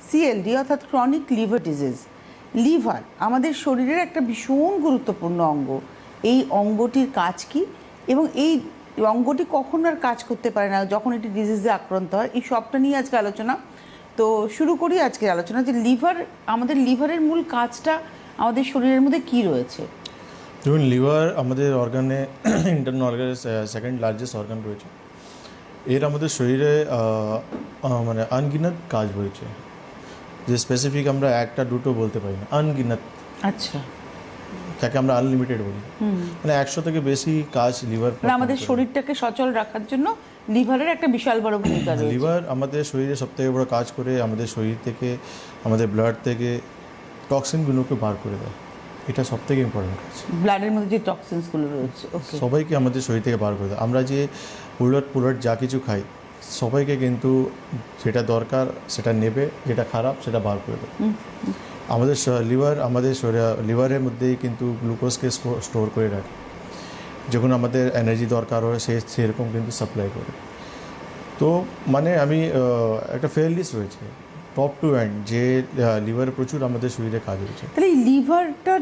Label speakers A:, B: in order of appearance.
A: CLD অর্থাৎ chronic liver disease. Liver আমাদের শরীরের একটা ভীষণ গুরুত্বপূর্ণ অঙ্গ। এই অঙ্গটির কাজ কি এবং এই অঙ্গটি কখন আর কাজ করতে পারে না যখন এটি ডিজিজে আক্রান্ত হয়, এই সবটা নিয়ে আজকে আলোচনা। তো শুরু করি আজকের আলোচনা যে লিভার, আমাদের লিভারের মূল কাজটা আমাদের শরীরের মধ্যে কি রয়েছে?
B: দেখুন, লিভার আমাদের অর্গানে ইন্টারনাল অর্গানে সেকেন্ড লার্জেস্ট অর্গান রয়েছে। এর আমাদের শরীরে মানে আনগিনাত কাজ রয়েছে, যে স্পেসিফিক আমরা একটা দুটো বলতে পারি না, আনগিনাত।
A: আচ্ছা,
B: যাকে আমরা আনলিমিটেড বলি, মানে 100 থেকে বেশি কাজ লিভার।
A: আমাদের শরীরটাকে সচল রাখার জন্য লিভারের একটা বিশাল বড় ভূমিকা রয়েছে।
B: লিভার আমাদের শরীরে সবথেকে বড় কাজ করে আমাদের শরীর থেকে, আমাদের ব্লাড থেকে টক্সিনগুলোকে বার করে দেয়। এটা সবথেকে ইম্পর্টেন্ট কাজ।
A: ব্লাডের মধ্যে যে টক্সিনসগুলো রয়েছে
B: সবাইকে আমাদের শরীর থেকে বার করে দেয়। আমরা যে পুলাট যা কিছু খাই, সবাইকে কিন্তু যেটা দরকার সেটা নেবে, যেটা খারাপ সেটা বার করে দেবে। আমাদের লিভার আমাদের লিভারের মধ্যেই কিন্তু গ্লুকোজকে স্টোর করে রাখে, যখন আমাদের এনার্জি দরকার হয় সেরকম কিন্তু সাপ্লাই করে। তো মানে আমি একটা ফেয়ার লিস্ট রয়েছে টপ টু এন্ড, যে লিভার প্রচুর আমাদের শরীরে কাজ হয়েছে।
A: তাহলে এই লিভারটা